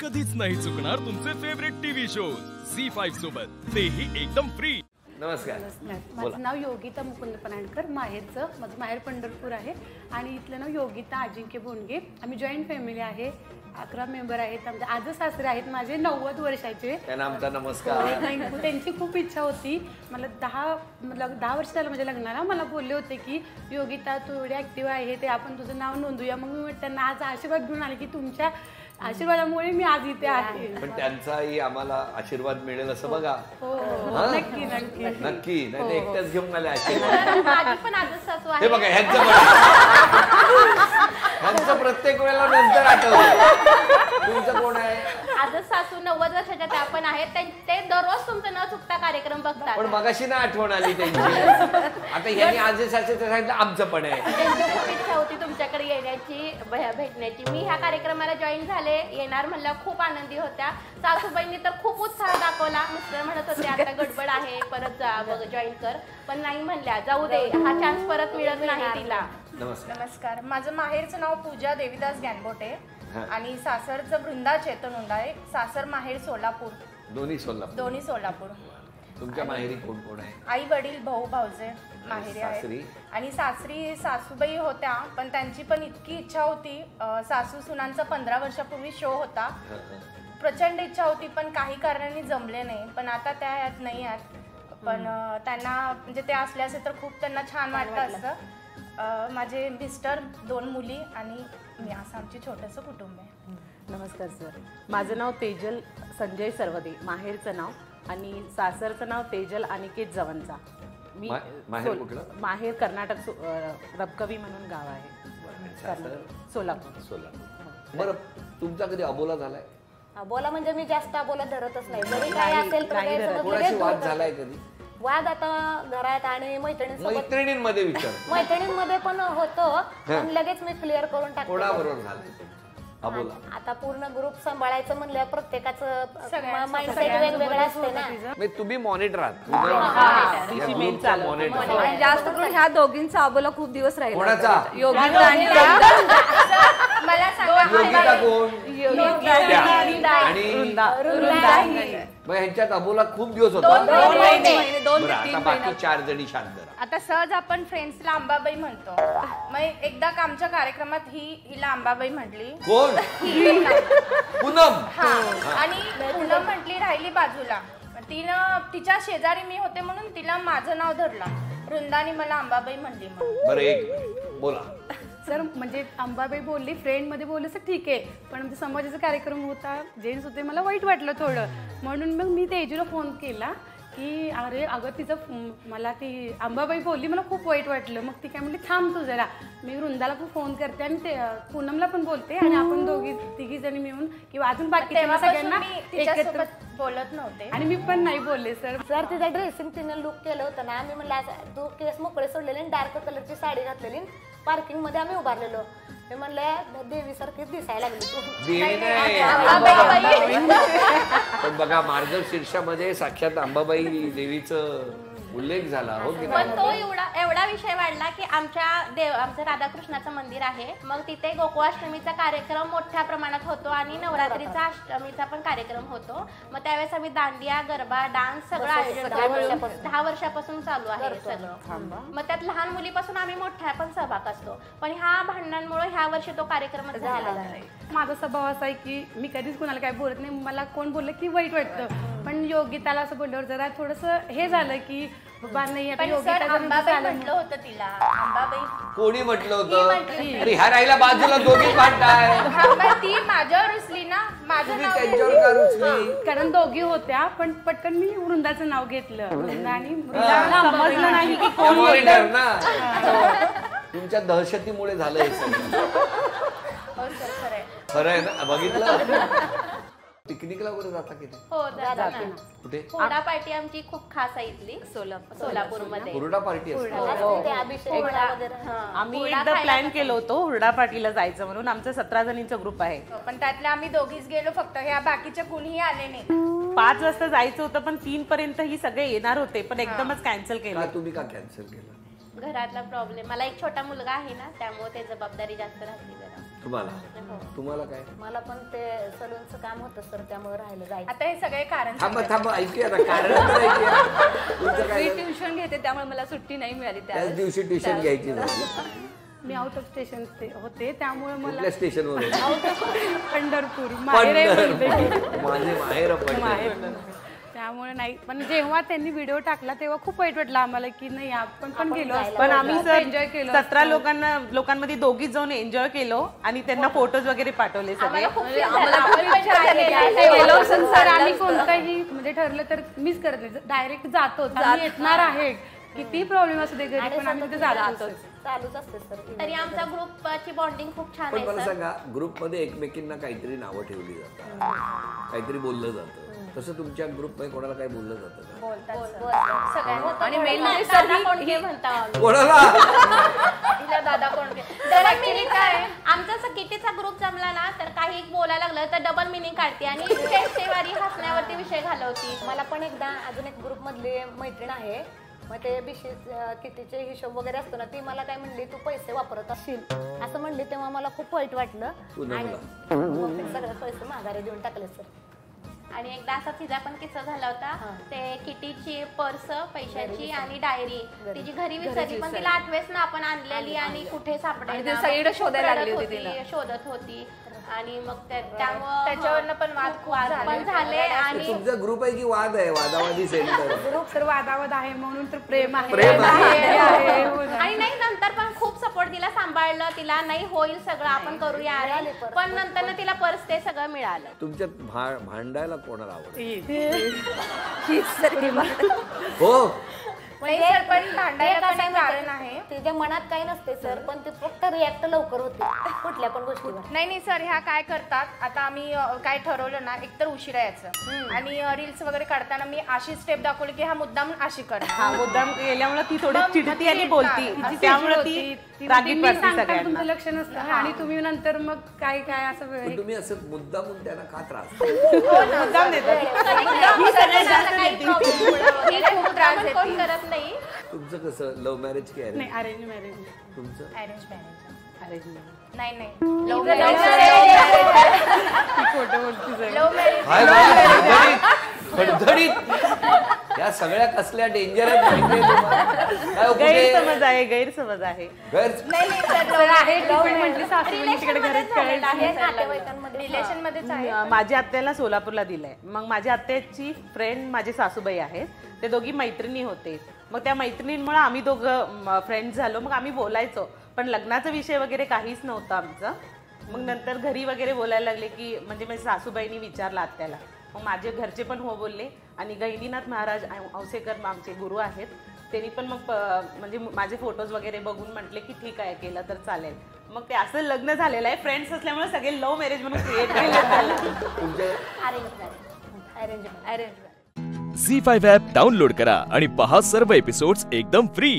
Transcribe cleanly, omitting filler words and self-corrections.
कधीच नाही चुकणार तुमचे फेवरेट टीव्ही शोज झी5 सोबत, तेही एकदम फ्री। नमस्कार, माझं नाव योगिता मुकुंद परांडकर, माहेरचं माझं माहेर पंढरपूर आहे आणि इथलं नाव योगिता अजिंक्य बोंडगे। आम्ही जॉईंट फॅमिली आहे, 11 मेंबर आहेत। आमचे आजं सासरे आहेत माझे 90 वर्षाचे। त्यांना आमचा नमस्कार। त्यांची खूप इच्छा होती, मला 10 वर्ष झालं माझ्या लग्नाला, मला बोलले होते की योगिता तू एवढी ॲक्टिव्ह आहे ते आपण तुझं नाव नोंदूया। मग मी त्यांना आज आशीर्वाद घेऊन आले की तुमच्या आशीर्वादामुळे मी आज इथे आहे। पण त्यांचाही आम्हाला आशीर्वाद मिळेल असं बघा। हो नक्की नक्की नक्की, नाही ते एकट्याच घेऊन आले आशीर्वाद। माझी पण आजच सासू आहे। हे बघा ह्यांचं प्रत्येक वेळेला नंतर आठवलं। तुमचं कोण आहे? आजच सासू 90 वर्षाच्या त्या पण आहेत, ते दररोज तुमचं न चुकता कार्यक्रम बघतात। पण मगाशी ना आठवण आली त्यांची। आता यांनी आज सांगितलं आमचं पण आहे। त्यांची खूप इच्छा होती तुमच्याकडे येण्याची, भेटण्याची। मी ह्या कार्यक्रमाला जॉईन झाले, येणार म्हणल्या खूप आनंदी होत्या। सासूबाईंनी तर खूप उत्साह दाखवला। मिस्टर म्हणत होते आता गडबड आहे, परत जा जॉईन कर, पण नाही म्हणल्या, जाऊ दे, हा चान्स परत मिळत नाही तिला। नमस्कार, माझं माहेरचं नाव पूजा देवीदास गॅनबोटे आणि सासरचं वृंदा चेतन उंडाळे। सासर माहेर सोलापूर। दोन्ही सोलापूर। तुमच्या माहेरी कोण कोण आहे? आई वडील भाऊ भाऊजे माहेरी सासरी? आहेत आणि सासरी सासूबाई होत्या, पण त्यांची पण इतकी इच्छा होती। सासू सुनांचा 15 वर्षापूर्वी शो होता, प्रचंड इच्छा होती, पण काही कारणांनी जमले नाही। पण आता त्या यात नाही आहेत, पण त्यांना म्हणजे ते असले असे तर खूप त्यांना छान वाटतं असतं। माझे मिस्टर, 2 मुली आणि मी, असं आमची छोटंसं कुटुंब आहे। नमस्कार सर, माझं नाव तेजल संजय सरवदे, माहेरचं नाव, आणि सासरचं नाव तेजल अनिकेत जवंचा। मी माहेर कुठलं? माहेर कर्नाटक, रबकवी म्हणून गाव आहे, सोलापूर। बरं, तुमचा कधी अबोला झालाय? बोला म्हणजे मी जास्त बोला धरतच नाही, जरी काय असेल तर कोणाशी वाद झालाय कधी? वाद आता घरात आणि मैत्रिणींमध्ये विचार? मैत्रिणींमध्ये पण होतं, पण लगेच मी क्लिअर करून टाकते। कोणाबरोबर झालं अबोला? आता पूर्ण ग्रुप सांभाळायचं म्हणलं, प्रत्येकाचं माइंडसेट वेगवेगळं असते ना। तुम्ही मॉनिटर आहात, जास्त करून ह्या दोघींचा अबोला खूप दिवस राहिला। कोणाचा? योगिता आणि मला सांगा, योगिता कोण? आणि मग ह्यांच्यात अबोला खूप दिवस होता। आता बाकी 4 जणी शांत राहा। आता सहज आपण फ्रेंड्सला अंबाबाई म्हणतो, मग एकदा आमच्या कार्यक्रमात हिला अंबाबाई म्हटली। कोण? पूनम। आणि पूनम म्हटली, राहिली बाजूला, तिनं तिच्या शेजारी मी होते म्हणून तिला माझं नाव धरलं, वृंदानी मला अंबाबाई म्हणली। बरं, एक बोला सर, म्हणजे अंबाबाई बोलली, फ्रेंड मध्ये बोलले तर ठीक आहे, पण आमच्या समाजाचा कार्यक्रम होता, जेंट्स होते, मला वाईट वाटलं थोडं, म्हणून मग मी तेजूला फोन केला की अरे अगं तिचं, मला ती अंबाबाई बोलली, मला खूप वाईट वाटलं। मग ती काय म्हणली, थांब तू जरा, मी वृंदाला पण फोन करते आणि ते पूनमला पण बोलते आणि आपण तिघी जणी मिळून किंवा अजून बाकीच्या सगळ्यांना एकत्र बोलत नव्हते आणि मी पण नाही बोलले। सर तिचा ड्रेसिंग तिने लुक केलं होतं ना, आम्ही म्हणलं तू केस मोकळे सोडलेले, डार्क कलरची साडी घातलेली, पार्किंग मध्ये आम्ही उभारलेलो, मी म्हणलं देवीसारखी दिसायला लागली तू। देवी नाही, पण बघा मार्गशीर्षामध्ये साक्षात अंबाबाई देवीचं उल्लेख झाला हो की पण तो एवढा विषय वाढला की आमचं राधाकृष्णाचं मंदिर आहे, मग तिथे गोकुळाष्टमीचा कार्यक्रम मोठ्या प्रमाणात होतो आणि नवरात्रीचा अष्टमीचा पण कार्यक्रम होतो। मग त्यावेळेस आम्ही दांडिया, गरबा, डान्स सगळं आयोजन 10 वर्षापासून चालू आहे सगळं। मग त्यात लहान मुलीपासून आम्ही मोठ्या पण सहभाग असतो, पण ह्या भांडणांमुळे ह्या वर्षी तो कार्यक्रम झाला नाही। माझा स्वभाव असा आहे की मी कधीच कोणाला काय बोलत नाही, मला कोण बोललं की वाईट वाटतं, पण योगिताला असं बोलल्यावर जरा थोडंसं हे झालं की बाबा नाही, अंबाबाई म्हटलं होतं तिला, अंबाबाई कोणी म्हटलं होतं? अरे ह्या राहिला बाजूला, दोघी भांडताय। ती माझ्यावर रुसली ना, माझं नाव त्यांच्यावर का रुसली? कारण दोघी होत्या, पण पटकन मी वृंदाचं नाव घेतलं, वृंदा आणि समजलं नाही की कोण मॉनिटर ना। तुमच्या दहशतीमुळे झालं हे सगळं। खरं आहे ना, बघितलं? पिकनिकला वगैरे जाता किती? हो जातो। कुठे? हुरडा पार्टी आमची खूप खास आहे इथली, सोलापूरमध्ये हुरडा पार्टी असते। आम्ही एकदा प्लॅन केलं होतं हुरडा पार्टीला जायचं म्हणून, आमचा 17 जणींचा ग्रुप आहे, पण त्यातल्या आम्ही दोघीच गेलो फक्त, ह्या बाकीच्या कुणीही आले नाही। 5 वाजता जायचं होतं, पण 3 पर्यंत ही सगळे येणार होते, पण एकदमच कॅन्सल केलं। तुम्ही का कॅन्सल केलं? घरातला प्रॉब्लेम, मला एक छोटा मुलगा आहे ना, त्यामुळे ते जबाबदारी जास्त राहते जरा। तुम्हाला काय? मला पण ते सलूनचं काम होतं सर, त्यामुळे राहिलं जायचं. आता हे सगळे कारण थांबा ऐकूया ना, कारण तर ऐकूया. तुमचं काय मी झालं? ट्युशन घेते त्यामुळे मला सुट्टी नाही मिळाली त्याच दिवशी ट्युशन घ्यायची झाली. मी आउट ऑफ स्टेशन होते त्यामुळे मला कुठल्या स्टेशनवर? पंढरपूर माहेर आहे बोलते. माझे माहेर पण. त्यामुळे नाही, पण जेव्हा त्यांनी व्हिडिओ टाकला तेव्हा खूप वाईट वाटलं आम्हाला की नाही आपण पण गेलो असतो. पण आम्ही एन्जॉय केलं 17 लोकांमध्ये दोघीच जाऊन एन्जॉय केलो आणि त्यांना फोटोज वगैरे पाठवले सगळे. सर आम्ही कोणताही म्हणजे ठरलं तर मिस करत नाही, डायरेक्ट जातो येणार आहे. किती प्रॉब्लेम असू दे घरी पण आम्ही तिथे जातो. चालूच असते सर. तरी आमच्या ग्रुपची बॉन्डिंग खूप छान पण आहे मला सर. सांगा, ग्रुपमध्ये एकमेकींना काहीतरी नावं ठेवली जातात, काहीतरी बोललं जातं, तसं तुमच्या ग्रुपमध्ये कोणाला काही बोललं जातं का? आणि मेन म्हणजे दादा कोंडके म्हणता आम्ही. कोणाला? हिला दादा कोण डबल मिनिंग काय आमचा असं कितीचा ग्रुप जमला ना तर काही बोलायला लागलं तर डबल मिनिंग काढते आणि चेष्टेवारी हसण्यावरती विषय घालवती. मला पण एकदा अजून एक ग्रुप मधली मैत्रीण आहे, मग ते कितीचे हिशोब वगैरे असतो ना, ती मला काय म्हणली तू पैसे वापरत असशील असं म्हणली, तेव्हा मला खूप वाईट वाटलं आणि मग ते सगळे पैसे माघारी देऊन टाकले सर. आणि एकदा असा तिचा पण किस्सा झाला होता, ते किटीची पर्स पैशाची आणि डायरी तिची घरी विसरली, पण तिला आठवेच ना आपण आणलेली आणि कुठे सापडेल सगळीकडे शोधायला लागली होती तिला. शोधत होती आणि मग त्यामुळे त्याच्यावरनं पण वाद पण झाले. आणि तुमचा ग्रुप आहे की वाद आहे? वादावादी सेंटर. ग्रुप तर वादावाद आहे म्हणून तर प्रेम आहे. प्रेम आहे. आणि नाही नंतर पण खूप सपोर्ट दिला, सांभाळलं तिला, नाही होईल सगळं आपण करूया अरे. पण नंतर तिला पर्स ते सगळं मिळालं. तुमच्यात भांडायला कोणाला आवडतं? हो पण कारण आहे. तिच्या मनात काही नसते सर, पण ते फक्त रिॲक्ट लवकर होते कुठल्या पण गोष्टीवर. नाही सर, ह्या काय करतात, आता आम्ही काय ठरवलं ना, एकतर उशिरा यायचं आणि रील्स वगैरे काढताना मी अशी स्टेप दाखवली की हा मुद्दाम अशी करणार. मुद्दाम केल्यामुळे ती थोडी चिडती आणि बोलती, त्यामुळे ती रागीट मी वाटते सांगताना सगळ्यांना. तुमचं लक्ष नसतं आणि तुम्ही नंतर मग काय असं पण तुम्ही असं मुद्दामून त्यांना का त्रास? मुद्दाम देतात. खूप त्रास कोण करत नाही. तुमचं कसं, लव्ह मॅरेज की नाही, अरेंज मॅरेज. तुमचं? Arrange marriage. अरेंज नाही हाय खडखडीत. या सगळ्या कसल्या डेंजर आहेत माहिती आहे तुम्हाला? काय हो, कुठे- गैरसमज आहे, गैरसमज आहे. रिलेशन मध्येच आहे. माझ्या आत्याला सोलापूरला दिलंय. मग माझ्या आत्याची फ्रेंड माझे सासूबाई आहेत, ते दोघी मैत्रिणी होते. मग त्या मैत्रिणींमुळे आम्ही दोघं फ्रेंड्स झालो. मग आम्ही बोलायचो, पण लग्नाचा विषय वगैरे काहीच नव्हतं आमचं. मग नंतर घरी वगैरे बोलायला लागले की म्हणजे माझ्या सासूबाईंनी विचारलं आत्याला. मग माझे घरचे पण हो बोलले आणि गहिनीनाथ महाराज औसेकर आमचे गुरु आहेत, त्यांनी पण मग म्हणजे माझे फोटोज वगैरे बघून म्हटले की ठीक आहे, केलं तर चालेल. मग ते असं लग्न झालेलं आहे. फ्रेंड्स असल्यामुळे सगळे लव्ह मॅरेज म्हणून क्रिएट केलं. झी5 ॲप डाउनलोड करा आणि पहा सर्व एपिसोड्स एकदम फ्री.